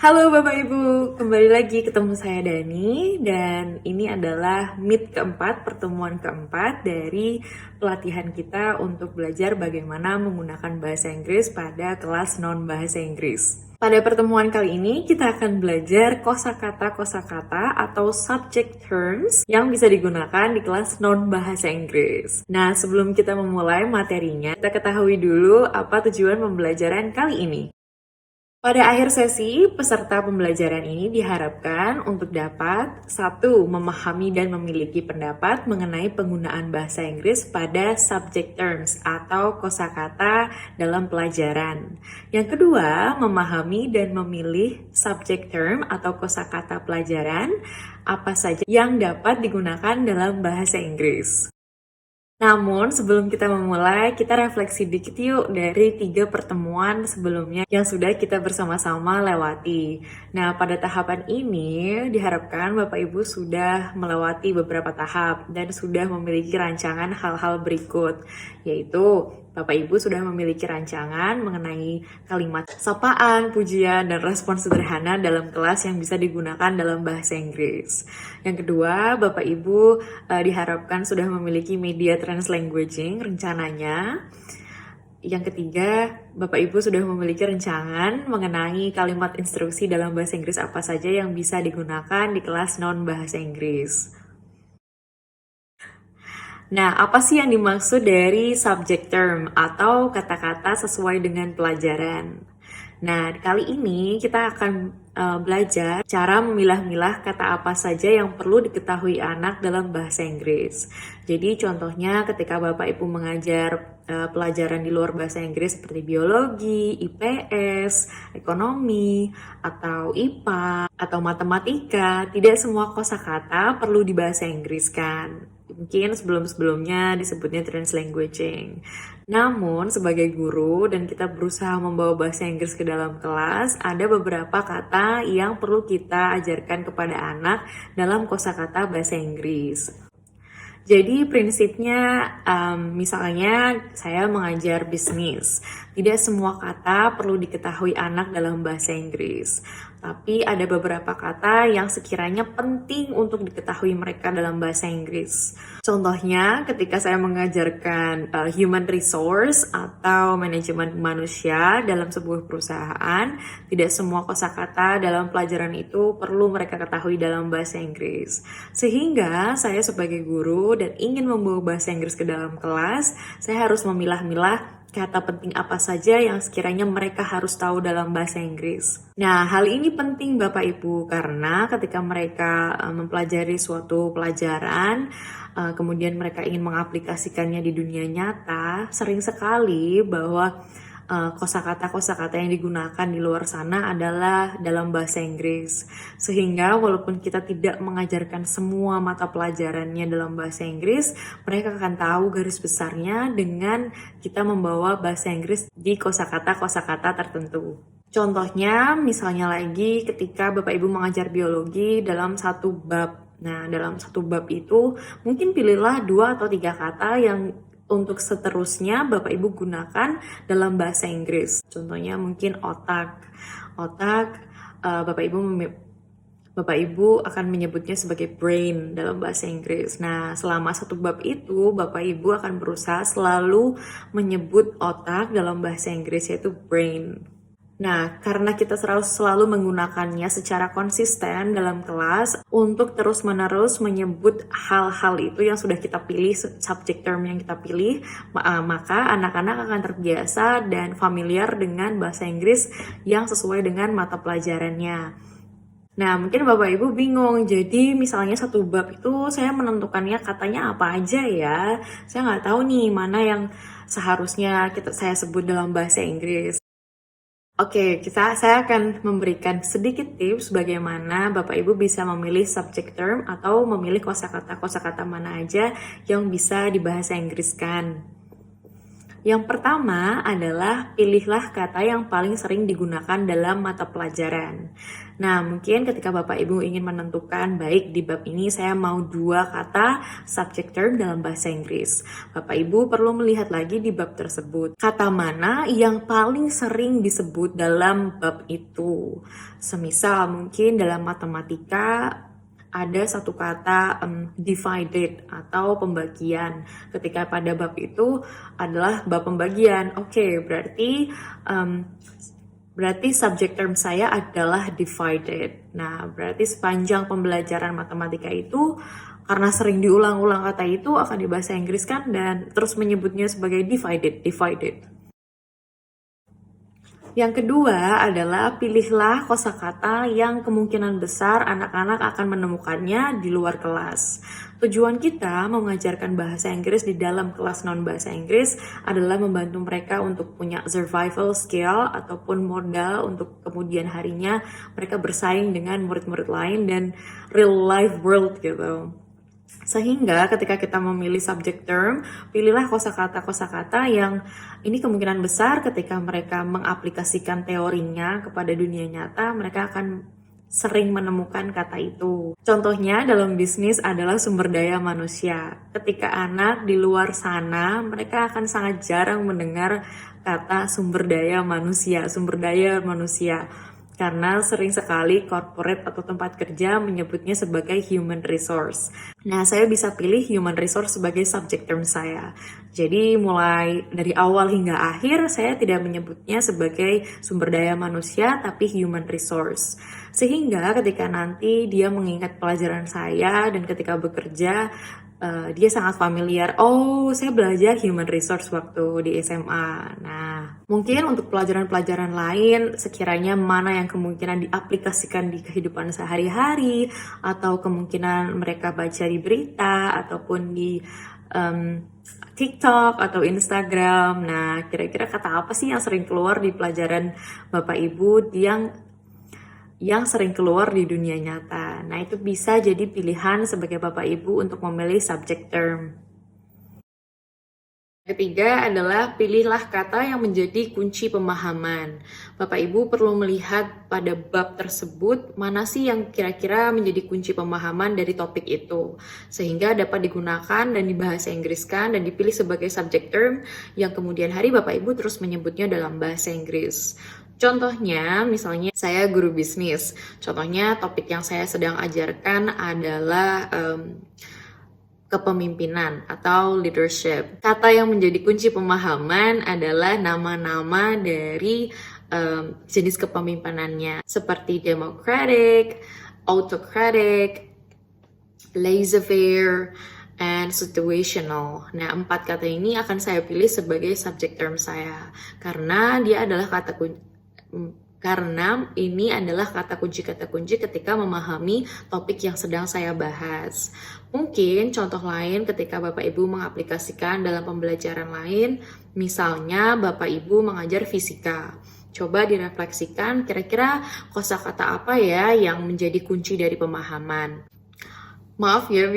Halo Bapak Ibu, kembali lagi ketemu saya Dani dan ini adalah meet keempat, pertemuan keempat dari pelatihan kita untuk belajar bagaimana menggunakan bahasa Inggris pada kelas non-bahasa Inggris. Pada pertemuan kali ini kita akan belajar kosakata-kosakata atau subject terms yang bisa digunakan di kelas non-bahasa Inggris. Nah, sebelum kita memulai materinya, kita ketahui dulu apa tujuan pembelajaran kali ini. Pada akhir sesi, peserta pembelajaran ini diharapkan untuk dapat satu, memahami dan memiliki pendapat mengenai penggunaan bahasa Inggris pada subject terms atau kosakata dalam pelajaran. Yang kedua, memahami dan memilih subject term atau kosakata pelajaran apa saja yang dapat digunakan dalam bahasa Inggris. Namun, sebelum kita memulai, kita refleksi dikit yuk dari 3 pertemuan sebelumnya yang sudah kita bersama-sama lewati. Nah, pada tahapan ini diharapkan Bapak Ibu sudah melewati beberapa tahap dan sudah memiliki rancangan hal-hal berikut, yaitu Bapak Ibu sudah memiliki rancangan mengenai kalimat sapaan, pujian, dan respon sederhana dalam kelas yang bisa digunakan dalam bahasa Inggris. Yang kedua, Bapak Ibu diharapkan sudah memiliki media translanguaging rencananya. Yang ketiga, Bapak Ibu sudah memiliki rancangan mengenai kalimat instruksi dalam bahasa Inggris apa saja yang bisa digunakan di kelas non-bahasa Inggris. Nah, apa sih yang dimaksud dari subject term atau kata-kata sesuai dengan pelajaran? Nah, kali ini kita akan belajar cara memilah-milah kata apa saja yang perlu diketahui anak dalam bahasa Inggris. Jadi contohnya ketika Bapak Ibu mengajar pelajaran di luar bahasa Inggris seperti biologi, IPS, ekonomi, atau IPA, atau matematika, tidak semua kosakata perlu dibahasa Inggris kan. Mungkin sebelum-sebelumnya disebutnya translanguaging. Namun, sebagai guru dan kita berusaha membawa bahasa Inggris ke dalam kelas, ada beberapa kata yang perlu kita ajarkan kepada anak dalam kosakata bahasa Inggris. Jadi prinsipnya misalnya saya mengajar bisnis. Tidak semua kata perlu diketahui anak dalam bahasa Inggris. Tapi ada beberapa kata yang sekiranya penting untuk diketahui mereka dalam bahasa Inggris. Contohnya ketika saya mengajarkan human resource atau manajemen manusia dalam sebuah perusahaan, tidak semua kosakata dalam pelajaran itu perlu mereka ketahui dalam bahasa Inggris. Sehingga saya sebagai guru dan ingin membawa bahasa Inggris ke dalam kelas, saya harus memilah-milah kata penting apa saja yang sekiranya mereka harus tahu dalam bahasa Inggris. Nah, hal ini penting Bapak Ibu karena ketika mereka mempelajari suatu pelajaran, kemudian mereka ingin mengaplikasikannya di dunia nyata, sering sekali bahwa kosakata-kosakata yang digunakan di luar sana adalah dalam bahasa Inggris. Sehingga walaupun kita tidak mengajarkan semua mata pelajarannya dalam bahasa Inggris, mereka akan tahu garis besarnya dengan kita membawa bahasa Inggris di kosakata-kosakata tertentu. Contohnya, misalnya lagi ketika Bapak Ibu mengajar biologi dalam satu bab. Nah, dalam satu bab itu mungkin pilihlah 2 atau 3 kata yang untuk seterusnya Bapak Ibu gunakan dalam bahasa Inggris. Contohnya mungkin otak. Otak, Bapak Ibu akan menyebutnya sebagai brain dalam bahasa Inggris. Nah, selama satu bab itu, Bapak Ibu akan berusaha selalu menyebut otak dalam bahasa Inggris yaitu brain. Nah, karena kita selalu menggunakannya secara konsisten dalam kelas untuk terus-menerus menyebut hal-hal itu yang sudah kita pilih, subject term yang kita pilih, maka anak-anak akan terbiasa dan familiar dengan bahasa Inggris yang sesuai dengan mata pelajarannya. Nah, mungkin Bapak Ibu bingung, jadi misalnya satu bab itu saya menentukannya katanya apa aja ya. Saya nggak tahu nih mana yang seharusnya saya sebut dalam bahasa Inggris. Oke, saya akan memberikan sedikit tips bagaimana Bapak Ibu bisa memilih subject term atau memilih kosakata-kosakata mana aja yang bisa dibahasa Inggriskan. Yang pertama adalah pilihlah kata yang paling sering digunakan dalam mata pelajaran. Nah, mungkin ketika Bapak Ibu ingin menentukan, baik di bab ini saya mau 2 kata subject term dalam bahasa Inggris. Bapak Ibu perlu melihat lagi di bab tersebut. Kata mana yang paling sering disebut dalam bab itu? Semisal mungkin dalam matematika ada satu kata divided atau pembagian. Ketika pada bab itu adalah bab pembagian. Oke, berarti subject term saya adalah divided. Nah, berarti sepanjang pembelajaran matematika itu karena sering diulang-ulang kata itu akan dibahasa Inggris kan dan terus menyebutnya sebagai divided. Yang kedua adalah pilihlah kosakata yang kemungkinan besar anak-anak akan menemukannya di luar kelas. Tujuan kita mengajarkan bahasa Inggris di dalam kelas non-bahasa Inggris adalah membantu mereka untuk punya survival skill ataupun modal untuk kemudian harinya mereka bersaing dengan murid-murid lain dan real life world gitu. Sehingga ketika kita memilih subject term, pilihlah kosakata-kosakata yang ini kemungkinan besar ketika mereka mengaplikasikan teorinya kepada dunia nyata, mereka akan sering menemukan kata itu. Contohnya dalam bisnis adalah sumber daya manusia. Ketika anak di luar sana, mereka akan sangat jarang mendengar kata sumber daya manusia. Karena sering sekali corporate atau tempat kerja menyebutnya sebagai human resource. Nah, saya bisa pilih human resource sebagai subject term saya. Jadi mulai dari awal hingga akhir saya tidak menyebutnya sebagai sumber daya manusia tapi human resource. Sehingga ketika nanti dia mengingat pelajaran saya dan ketika bekerja dia sangat familiar. Oh, saya belajar human resource waktu di SMA. Nah, mungkin untuk pelajaran-pelajaran lain, sekiranya mana yang kemungkinan diaplikasikan di kehidupan sehari-hari, atau kemungkinan mereka baca di berita, ataupun di TikTok atau Instagram. Nah, kira-kira kata apa sih yang sering keluar di pelajaran Bapak Ibu yang sering keluar di dunia nyata. Nah, itu bisa jadi pilihan sebagai Bapak Ibu untuk memilih subject term. Ketiga adalah pilihlah kata yang menjadi kunci pemahaman. Bapak Ibu perlu melihat pada bab tersebut mana sih yang kira-kira menjadi kunci pemahaman dari topik itu. Sehingga dapat digunakan dan dibahasa Inggriskan dan dipilih sebagai subject term yang kemudian hari Bapak Ibu terus menyebutnya dalam bahasa Inggris. Contohnya, misalnya saya guru bisnis. Contohnya topik yang saya sedang ajarkan adalah kepemimpinan atau leadership. Kata yang menjadi kunci pemahaman adalah nama-nama dari jenis kepemimpinannya. Seperti democratic, autocratic, laissez-faire, and situational. Nah, 4 kata ini akan saya pilih sebagai subject term saya. Karena dia adalah ini adalah kata kunci ketika memahami topik yang sedang saya bahas. Mungkin contoh lain ketika Bapak Ibu mengaplikasikan dalam pembelajaran lain, misalnya Bapak Ibu mengajar fisika. Coba direfleksikan kira-kira kosakata apa ya yang menjadi kunci dari pemahaman. Maaf ya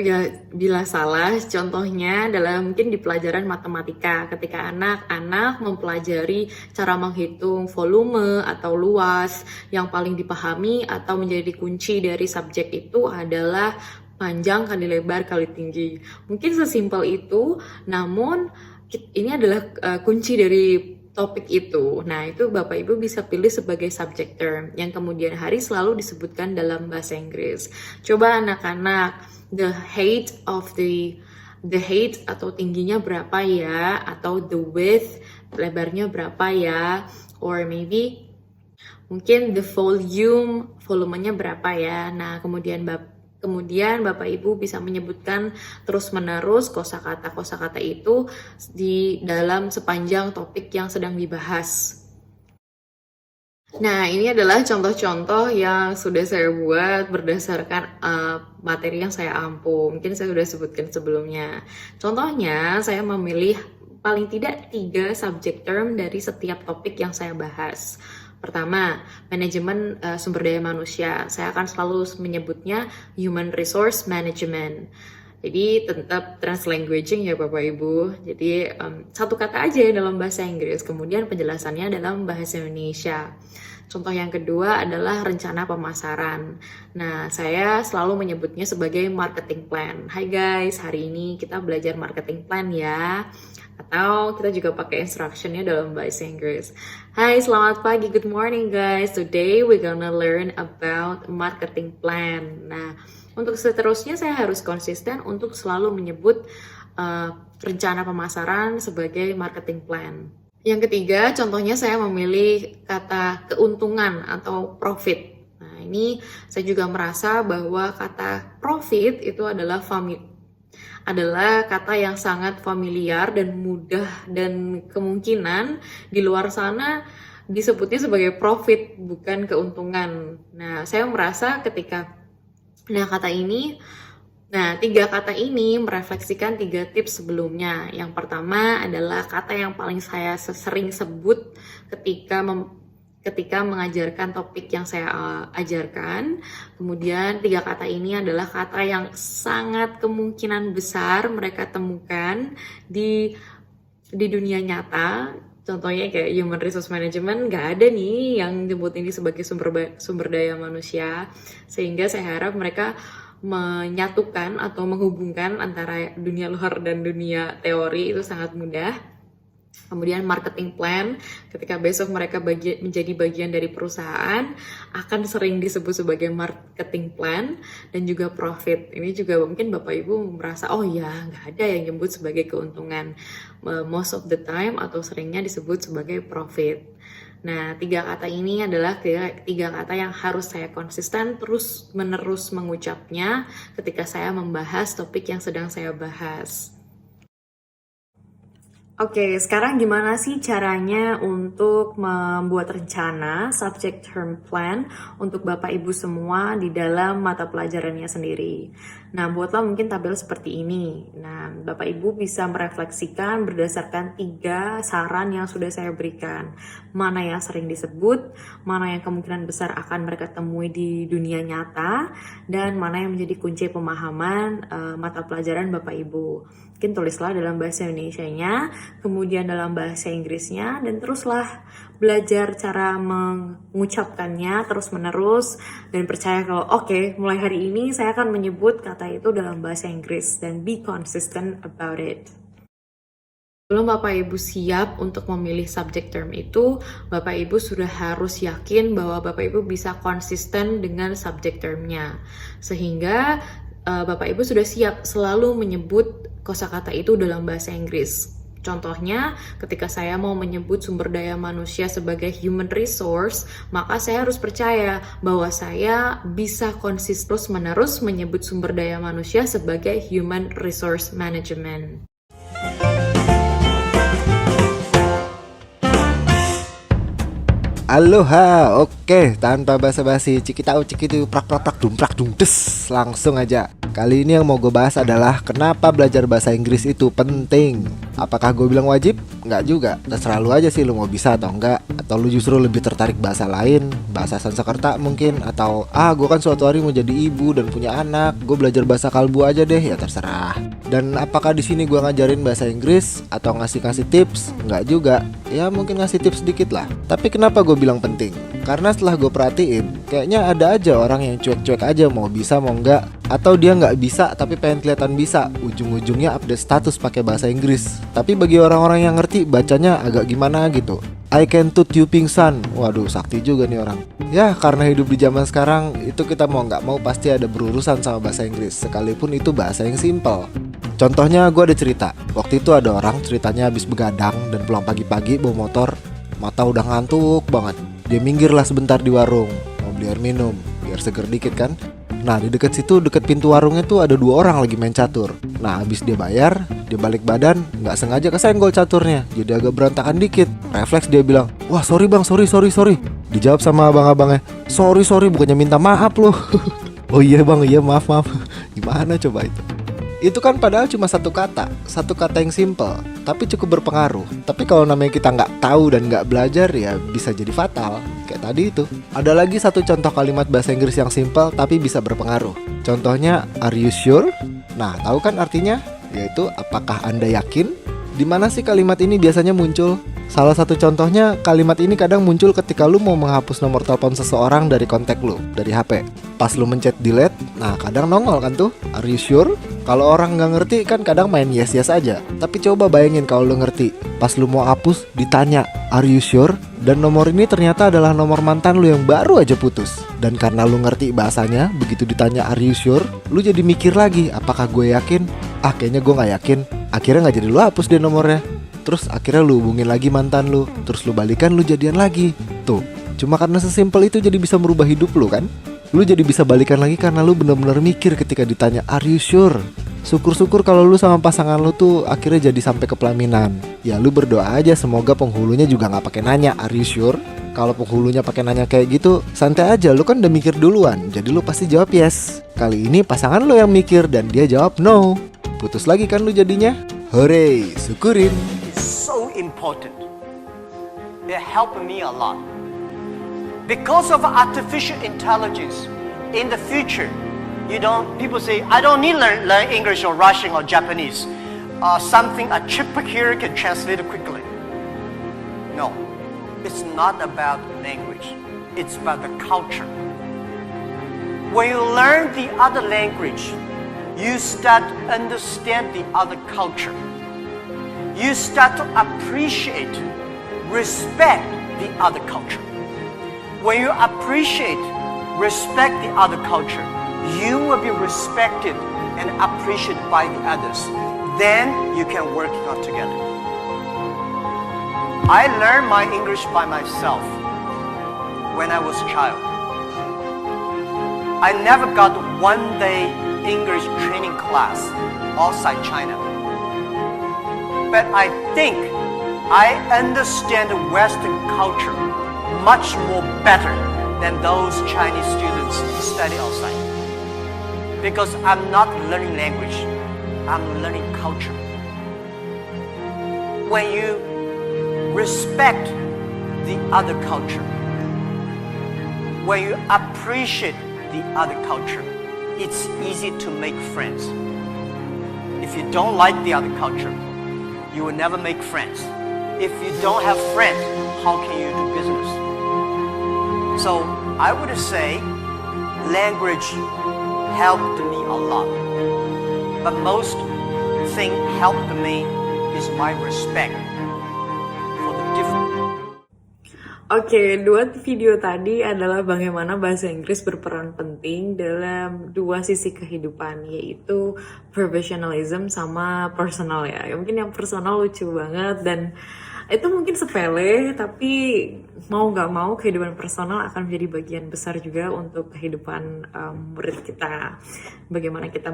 bila salah, contohnya adalah mungkin di pelajaran matematika ketika anak-anak mempelajari cara menghitung volume atau luas yang paling dipahami atau menjadi kunci dari subjek itu adalah panjang kali lebar kali tinggi. Mungkin sesimpel itu, namun ini adalah kunci dari topik itu. Nah, itu Bapak Ibu bisa pilih sebagai subject term yang kemudian hari selalu disebutkan dalam bahasa Inggris. Coba anak-anak, the height atau tingginya berapa ya, atau the width, lebarnya berapa ya, or maybe mungkin the volumenya berapa ya. Nah, kemudian Bapak Ibu bisa menyebutkan terus-menerus kosakata itu di dalam sepanjang topik yang sedang dibahas. Nah, ini adalah contoh-contoh yang sudah saya buat berdasarkan materi yang saya ampu. Mungkin saya sudah sebutkan sebelumnya. Contohnya, saya memilih paling tidak 3 subject term dari setiap topik yang saya bahas. Pertama, manajemen sumber daya manusia. Saya akan selalu menyebutnya human resource management. Jadi tetap translanguaging ya Bapak Ibu. Jadi satu kata aja dalam bahasa Inggris, kemudian penjelasannya dalam bahasa Indonesia. Contoh yang kedua adalah rencana pemasaran. Nah, saya selalu menyebutnya sebagai marketing plan. Hai guys, hari ini kita belajar marketing plan ya. Atau kita juga pakai instructionnya dalam bahasa Inggris. Hai, selamat pagi, good morning guys. Today we're gonna learn about marketing plan. Nah, untuk seterusnya saya harus konsisten untuk selalu menyebut rencana pemasaran sebagai marketing plan. Yang ketiga, contohnya saya memilih kata keuntungan atau profit. Nah, ini saya juga merasa bahwa kata profit itu adalah kata yang sangat familiar dan mudah, dan kemungkinan di luar sana disebutnya sebagai profit, bukan keuntungan. Nah, saya merasa tiga kata ini merefleksikan 3 tips sebelumnya. Yang pertama adalah kata yang paling saya sering sebut ketika mengajarkan topik yang saya ajarkan. Kemudian 3 kata ini adalah kata yang sangat kemungkinan besar mereka temukan di dunia nyata. Contohnya kayak human resource management, nggak ada nih yang nyebut ini sebagai sumber daya manusia. Sehingga saya harap mereka menyatukan atau menghubungkan antara dunia luar dan dunia teori itu sangat mudah. Kemudian marketing plan, ketika besok mereka menjadi bagian dari perusahaan, akan sering disebut sebagai marketing plan. Dan juga profit, ini juga mungkin Bapak Ibu merasa, oh ya nggak ada yang nyebut sebagai keuntungan. Most of the time atau seringnya disebut sebagai profit. Nah, 3 kata ini adalah 3 kata yang harus saya konsisten terus menerus mengucapnya ketika saya membahas topik yang sedang saya bahas. Oke, sekarang gimana sih caranya untuk membuat rencana subject term plan untuk Bapak Ibu semua di dalam mata pelajarannya sendiri? Nah, buatlah mungkin tabel seperti ini. Nah, Bapak Ibu bisa merefleksikan berdasarkan 3 saran yang sudah saya berikan. Mana yang sering disebut, mana yang kemungkinan besar akan mereka temui di dunia nyata, dan mana yang menjadi kunci pemahaman mata pelajaran Bapak Ibu. Mungkin tulislah dalam bahasa Indonesianya, kemudian dalam bahasa Inggrisnya, dan teruslah belajar cara mengucapkannya terus-menerus, dan percaya kalau oke, mulai hari ini saya akan menyebut kata itu dalam bahasa Inggris, dan be consistent about it. Sebelum Bapak Ibu siap untuk memilih subject term itu, Bapak Ibu sudah harus yakin bahwa Bapak Ibu bisa konsisten dengan subject termnya. Sehingga Bapak Ibu sudah siap selalu menyebut kosakata itu dalam bahasa Inggris. Contohnya, ketika saya mau menyebut sumber daya manusia sebagai human resource, maka saya harus percaya bahwa saya bisa konsisten terus-menerus menyebut sumber daya manusia sebagai human resource management. Aloha, oke, tanpa basa-basi, cikitau cikitu prak prak prak dum prak dum des, langsung aja. Kali ini yang mau gue bahas adalah kenapa belajar bahasa Inggris itu penting. Apakah gue bilang wajib? Nggak juga, terserah lu aja sih lu mau bisa atau enggak. Atau lu justru lebih tertarik bahasa lain, bahasa Sanskerta mungkin. Atau gue kan suatu hari mau jadi ibu dan punya anak, gue belajar bahasa kalbu aja deh, ya terserah. Dan apakah di sini gue ngajarin bahasa Inggris atau ngasih tips? Nggak juga, ya mungkin ngasih tips sedikit lah. Tapi kenapa gue bilang penting? Karena setelah gue perhatiin, kayaknya ada aja orang yang cuek-cuek aja mau bisa mau enggak, atau dia nggak bisa tapi pengen kelihatan bisa, ujung-ujungnya update status pakai bahasa Inggris. Tapi bagi orang-orang yang ngerti bacanya agak gimana gitu. I can toot you pingsan. Waduh, sakti juga nih orang. Ya, karena hidup di zaman sekarang itu kita mau nggak mau pasti ada berurusan sama bahasa Inggris, sekalipun itu bahasa yang simple. Contohnya gue ada cerita. Waktu itu ada orang ceritanya habis begadang dan pulang pagi-pagi bawa motor, mata udah ngantuk banget. Dia minggirlah sebentar di warung, mau beli air minum, biar seger dikit kan. Nah, di dekat situ, dekat pintu warungnya tuh ada 2 orang lagi main catur. Nah, habis dia bayar, dia balik badan, nggak sengaja kesenggol caturnya, jadi agak berantakan dikit. Refleks dia bilang, wah sorry bang, sorry. Dijawab sama abang-abangnya, sorry, bukannya minta maaf loh. Oh iya bang, iya maaf. Gimana coba itu? Itu kan padahal cuma satu kata yang simple, tapi cukup berpengaruh. Tapi kalau namanya kita nggak tahu dan nggak belajar, ya bisa jadi fatal. Kayak tadi itu. Ada lagi satu contoh kalimat bahasa Inggris yang simple tapi bisa berpengaruh. Contohnya, are you sure? Nah, tahu kan artinya? Yaitu apakah Anda yakin? Di mana sih kalimat ini biasanya muncul? Salah satu contohnya, kalimat ini kadang muncul ketika lu mau menghapus nomor telepon seseorang dari kontak lu, dari HP. Pas lu mencet delete, nah kadang nongol kan tuh, are you sure? Kalau orang nggak ngerti kan kadang main yes aja. Tapi coba bayangin kalau lu ngerti. Pas lu mau hapus, ditanya, are you sure? Dan nomor ini ternyata adalah nomor mantan lu yang baru aja putus. Dan karena lu ngerti bahasanya, begitu ditanya are you sure, lu jadi mikir lagi, apakah gue yakin? Ah, kayaknya gue nggak yakin. Akhirnya nggak jadi lu hapus deh nomornya. Terus akhirnya lu hubungin lagi mantan lu, terus lu balikan, lu jadian lagi. Tuh, cuma karena sesimpel itu jadi bisa merubah hidup lu kan? Lu jadi bisa balikan lagi karena lu bener-bener mikir ketika ditanya are you sure? Syukur-syukur kalau lu sama pasangan lu tuh akhirnya jadi sampai ke pelaminan. Ya lu berdoa aja semoga penghulunya juga gak pakai nanya are you sure? Kalau penghulunya pakai nanya kayak gitu, santai aja, lu kan udah mikir duluan, jadi lu pasti jawab yes. Kali ini pasangan lu yang mikir dan dia jawab no. Putus lagi kan lu jadinya? Hore, syukurin. So important. It helped me a lot. Because of artificial intelligence, in the future, people say, I don't need to learn English or Russian or Japanese. A chip here can translate it quickly. No, it's not about language. It's about the culture. When you learn the other language, you start to understand the other culture. You start to appreciate, respect the other culture. When you appreciate, respect the other culture, you will be respected and appreciated by the others. Then you can work out together. I learned my English by myself when I was a child. I never got one day English training class outside China. But I think I understand Western culture much more better than those Chinese students who study outside. Because I'm not learning language, I'm learning culture. When you respect the other culture, when you appreciate the other culture, it's easy to make friends. If you don't like the other culture, you will never make friends. If you don't have friends, how can you do business? So I would say language helped me a lot. But most thing helped me is my respect for the different. Oke, dua video tadi adalah bagaimana bahasa Inggris berperan penting dalam dua sisi kehidupan, yaitu professionalism sama personal ya. Mungkin yang personal lucu banget dan itu mungkin sepele, tapi mau gak mau kehidupan personal akan menjadi bagian besar juga untuk kehidupan murid kita. Bagaimana kita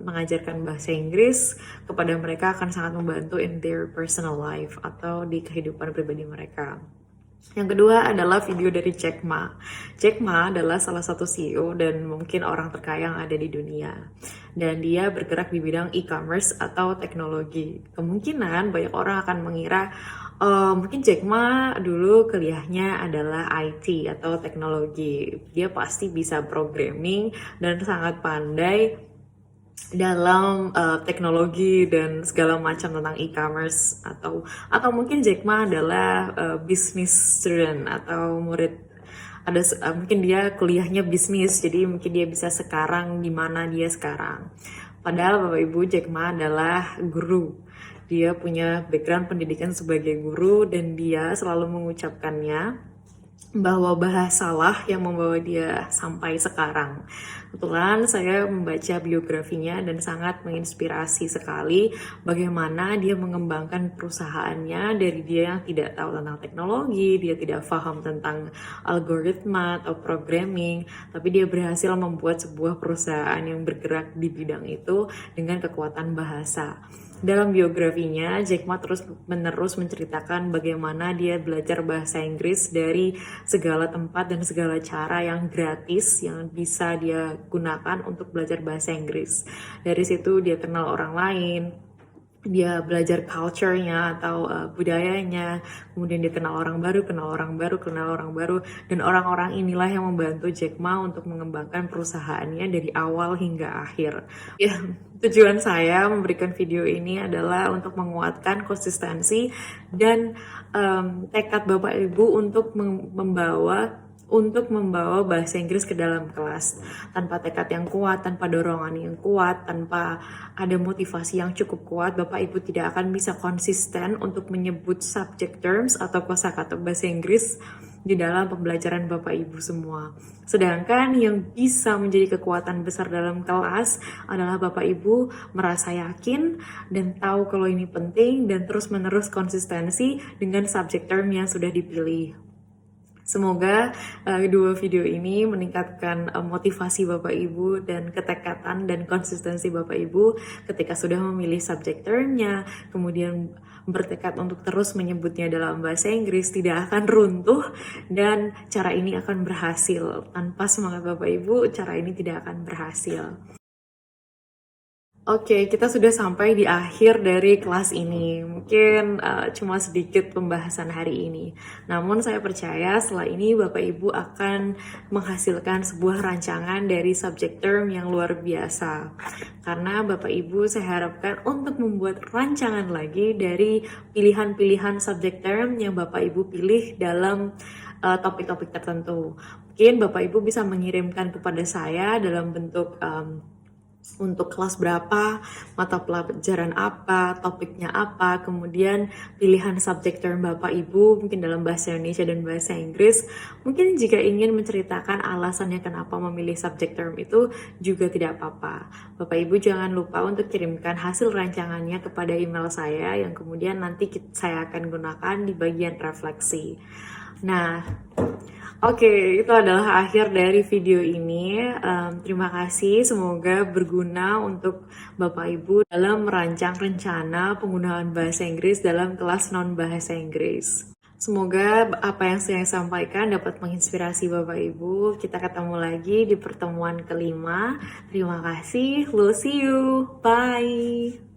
mengajarkan bahasa Inggris kepada mereka akan sangat membantu in their personal life atau di kehidupan pribadi mereka. Yang kedua adalah video dari Jack Ma. Jack Ma adalah salah satu CEO dan mungkin orang terkaya yang ada di dunia. Dan dia bergerak di bidang e-commerce atau teknologi. Kemungkinan banyak orang akan mengira mungkin Jack Ma dulu kuliahnya adalah IT atau teknologi. Dia pasti bisa programming dan sangat pandai dalam teknologi dan segala macam tentang e-commerce atau mungkin Jack Ma adalah business student atau murid mungkin dia kuliahnya bisnis, jadi mungkin dia bisa sekarang di mana dia sekarang. Padahal Bapak Ibu, Jack Ma adalah guru. Dia punya background pendidikan sebagai guru dan dia selalu mengucapkannya bahwa bahasalah yang membawa dia sampai sekarang. Kebetulan saya membaca biografinya dan sangat menginspirasi sekali bagaimana dia mengembangkan perusahaannya dari dia yang tidak tahu tentang teknologi, dia tidak paham tentang algoritma atau programming, tapi dia berhasil membuat sebuah perusahaan yang bergerak di bidang itu dengan kekuatan bahasa. Dalam biografinya, Jack Ma terus-menerus menceritakan bagaimana dia belajar bahasa Inggris dari segala tempat dan segala cara yang gratis yang bisa dia gunakan untuk belajar bahasa Inggris. Dari situ dia kenal orang lain, dia belajar culture-nya atau budayanya, kemudian dia kenal orang baru, dan orang-orang inilah yang membantu Jack Ma untuk mengembangkan perusahaannya dari awal hingga akhir. Ya, tujuan saya memberikan video ini adalah untuk menguatkan konsistensi dan tekad Bapak Ibu untuk membawa bahasa Inggris ke dalam kelas. Tanpa tekad yang kuat, tanpa dorongan yang kuat, tanpa ada motivasi yang cukup kuat, Bapak Ibu tidak akan bisa konsisten untuk menyebut subject terms atau kosakata bahasa Inggris di dalam pembelajaran Bapak Ibu semua. Sedangkan yang bisa menjadi kekuatan besar dalam kelas adalah Bapak Ibu merasa yakin dan tahu kalau ini penting dan terus-menerus konsistensi dengan subject term yang sudah dipilih. Semoga dua video ini meningkatkan motivasi Bapak Ibu dan ketekatan dan konsistensi Bapak Ibu ketika sudah memilih subject termnya, kemudian bertekad untuk terus menyebutnya dalam bahasa Inggris, tidak akan runtuh dan cara ini akan berhasil. Tanpa semangat Bapak Ibu, cara ini tidak akan berhasil. Oke, kita sudah sampai di akhir dari kelas ini. Mungkin cuma sedikit pembahasan hari ini. Namun saya percaya setelah ini Bapak Ibu akan menghasilkan sebuah rancangan dari subject term yang luar biasa. Karena Bapak Ibu saya harapkan untuk membuat rancangan lagi dari pilihan-pilihan subject term yang Bapak Ibu pilih dalam topik-topik tertentu. Mungkin Bapak Ibu bisa mengirimkan kepada saya dalam bentuk untuk kelas berapa, mata pelajaran apa, topiknya apa, kemudian pilihan subject term Bapak Ibu mungkin dalam bahasa Indonesia dan bahasa Inggris. Mungkin jika ingin menceritakan alasannya kenapa memilih subject term itu juga tidak apa-apa. Bapak Ibu jangan lupa untuk kirimkan hasil rancangannya kepada email saya yang kemudian nanti saya akan gunakan di bagian refleksi. Nah, oke, itu adalah akhir dari video ini. Terima kasih, semoga berguna untuk Bapak Ibu dalam merancang rencana penggunaan bahasa Inggris dalam kelas non-bahasa Inggris. Semoga apa yang saya sampaikan dapat menginspirasi Bapak Ibu. Kita ketemu lagi di pertemuan kelima. Terima kasih, we'll see you. Bye.